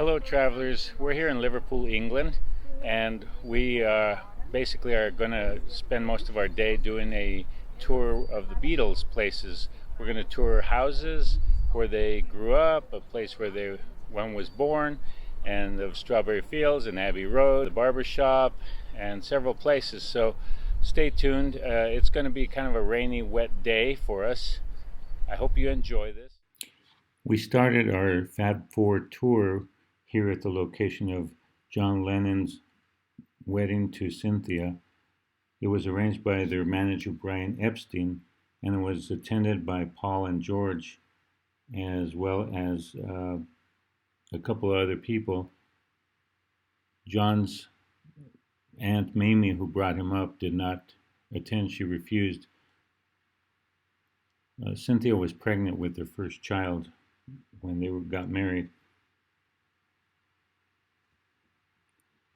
Hello, travelers. We're here in Liverpool, England, and we basically are going to spend most of our day doing a tour of the Beatles places. We're going to tour houses where they grew up, a place where one was born, and of Strawberry Fields and Abbey Road, the barber shop, and several places. So stay tuned. It's going to be kind of a rainy, wet day for us. I hope you enjoy this. We started our Fab Four tour here at the location of John Lennon's wedding to Cynthia. It was arranged by their manager Brian Epstein, and it was attended by Paul and George, as well as a couple of other people. John's Aunt Mamie, who brought him up, did not attend. She refused. Cynthia was pregnant with their first child when they got married.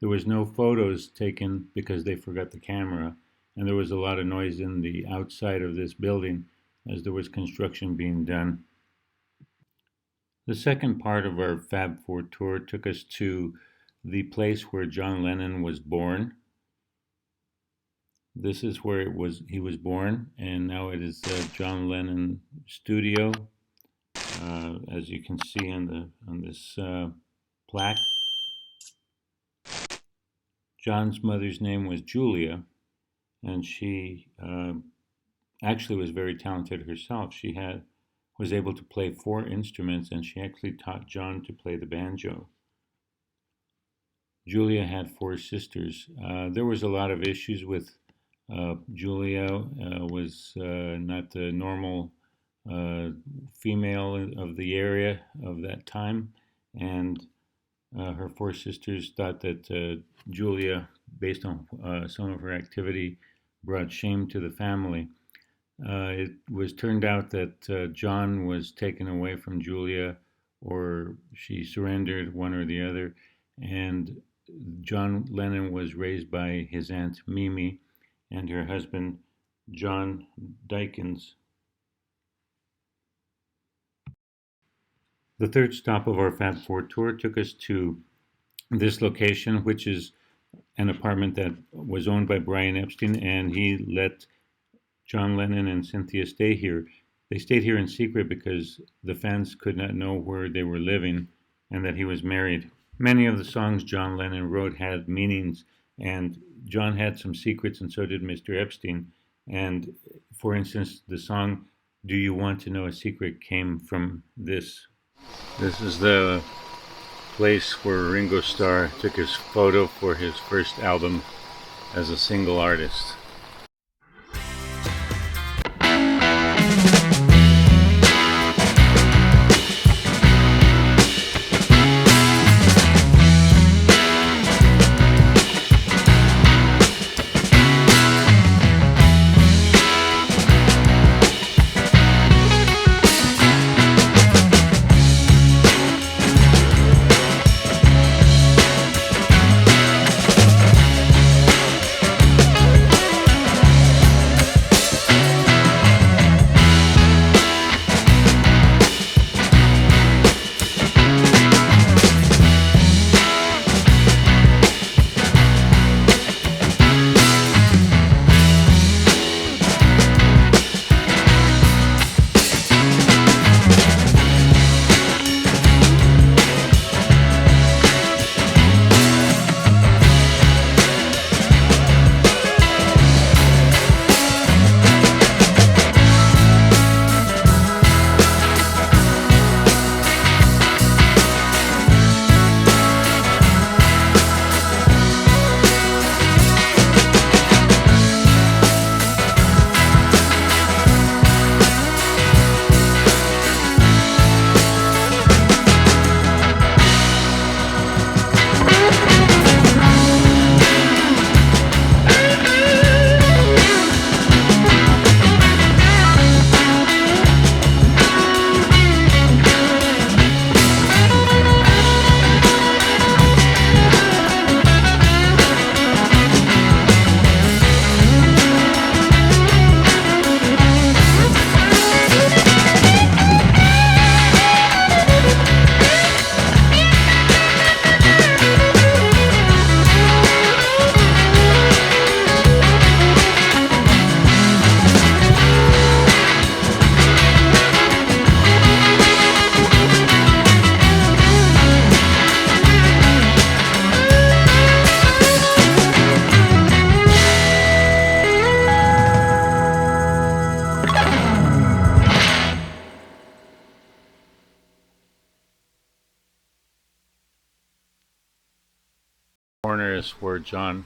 There was no photos taken because they forgot the camera, and there was a lot of noise in the outside of this building as there was construction being done. The second part of our Fab Four tour took us to the place where John Lennon was born. This is where he was born, and now it is the John Lennon studio, as you can see on this plaque. John's mother's name was Julia, and she actually was very talented herself. She was able to play 4 instruments, and she actually taught John to play the banjo. Julia had 4 sisters. There was a lot of issues with Julia. Was not the normal female of the area of that time, and her 4 sisters thought that Julia, based on some of her activity, brought shame to the family. It was turned out that John was taken away from Julia, or she surrendered, one or the other, and John Lennon was raised by his Aunt Mimi and her husband, John Dykins. The third stop of our Fab Four tour took us to this location, which is an apartment that was owned by Brian Epstein, and he let John Lennon and Cynthia stay here. They stayed here in secret because the fans could not know where they were living and that he was married. Many of the songs John Lennon wrote had meanings, and John had some secrets, and so did Mr. Epstein. And for instance, the song "Do You Want to Know a Secret" came from this. This is the place where Ringo Starr took his photo for his first album as a single artist. Corner is where John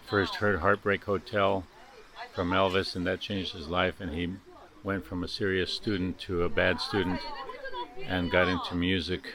first heard Heartbreak Hotel from Elvis, and that changed his life, and he went from a serious student to a bad student and got into music.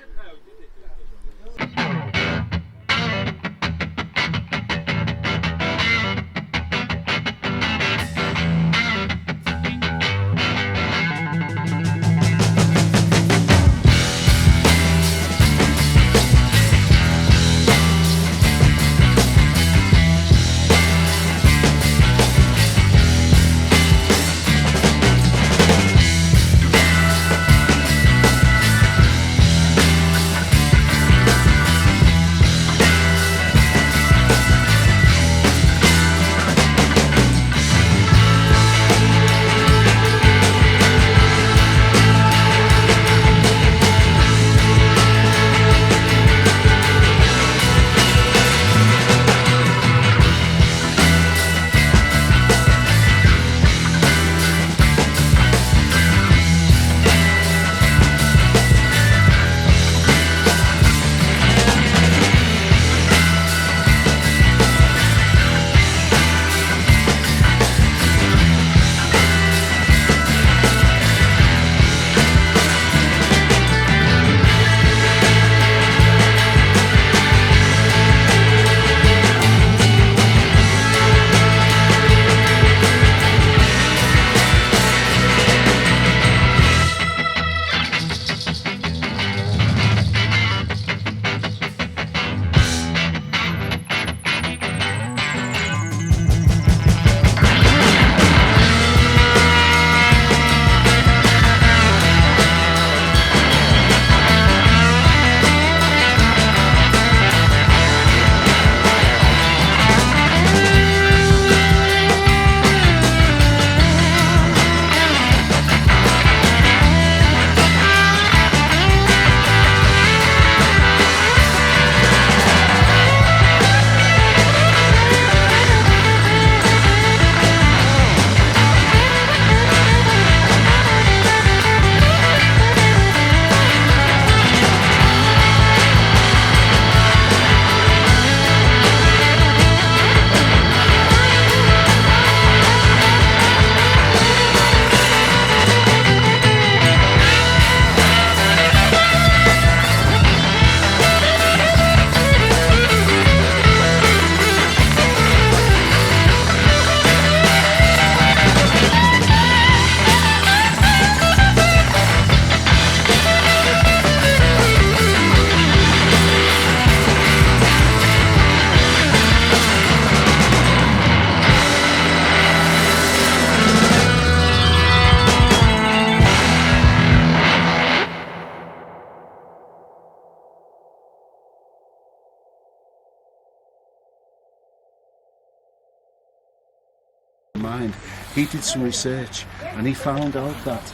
Mind. He did some research and he found out that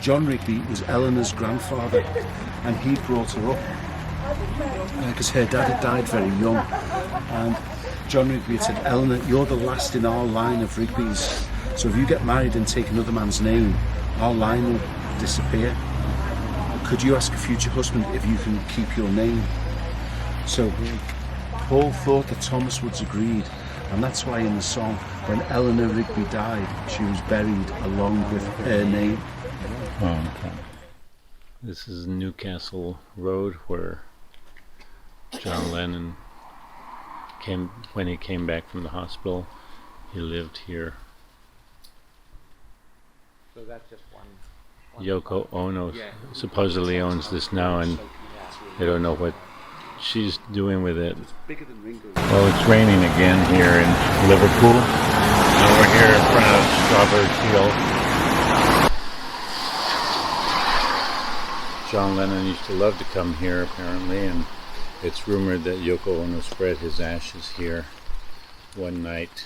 John Rigby was Eleanor's grandfather, and he brought her up because her dad had died very young, and John Rigby had said, Eleanor, you're the last in our line of Rigbys, so if you get married and take another man's name, our line will disappear. Could you ask a future husband if you can keep your name? So Paul thought that Thomas Woods agreed, and that's why in the song, when Eleanor Rigby died, she was buried along with her name. Oh, okay. This is Newcastle Road, where John Lennon when he came back from the hospital, he lived here. So that's just one Yoko Ono supposedly owns this now, and they don't know what she's doing with it. Well, it's raining again here in Liverpool, and we're here in front of Strawberry Field. John Lennon used to love to come here, apparently, and it's rumored that Yoko Ono spread his ashes here one night.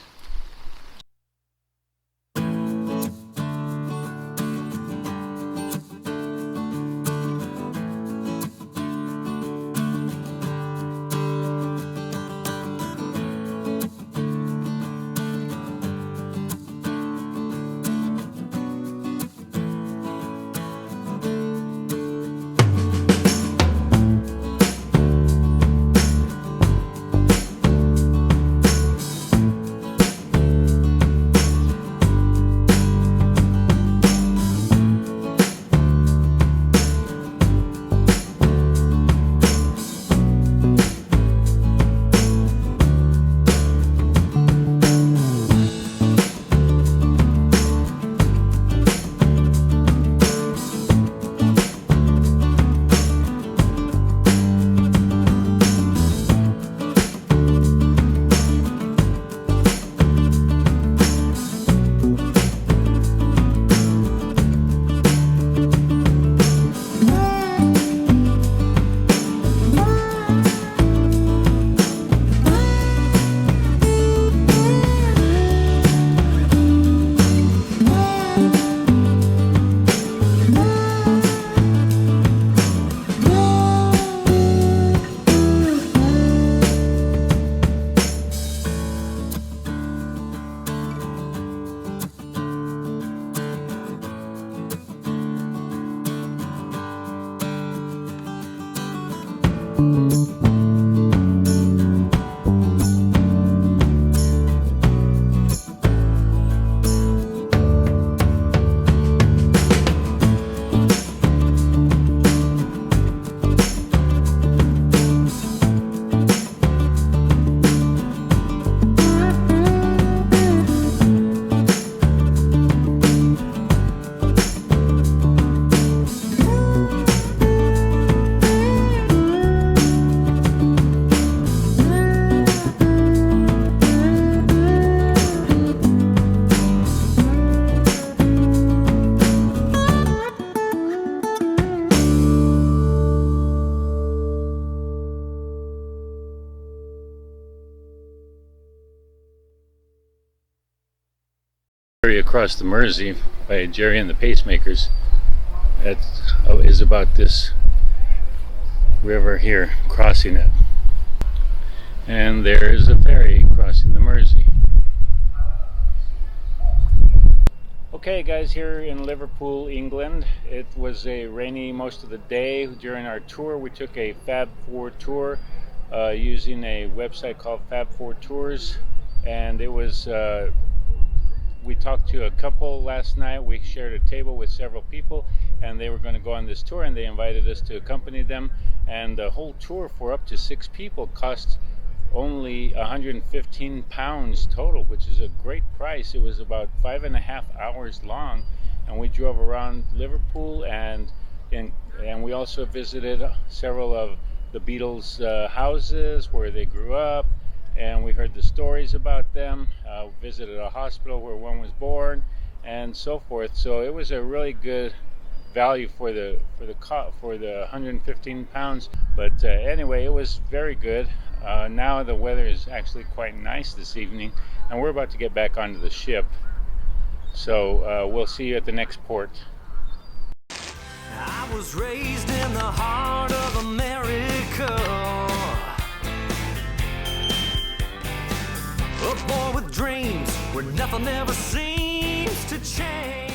Area across the Mersey by Jerry and the Pacemakers. That is about this river here, crossing it. And there is a ferry crossing the Mersey. Okay guys, here in Liverpool, England, it was a rainy most of the day. During our tour, we took a Fab 4 tour using a website called Fab 4 Tours, and it was we talked to a couple last night. We shared a table with several people, and they were going to go on this tour, and they invited us to accompany them. And the whole tour for up to 6 people cost only £115 total, which is a great price. It was about 5.5 hours long, and we drove around Liverpool, and we also visited several of the Beatles' houses where they grew up, and we heard the stories about them, visited a hospital where one was born, and so forth. So it was a really good value for the £115. But anyway, it was very good. Now the weather is actually quite nice this evening, and we're about to get back onto the ship. So we'll see you at the next port. I was raised in the heart of America. A boy with dreams where nothing ever seems to change.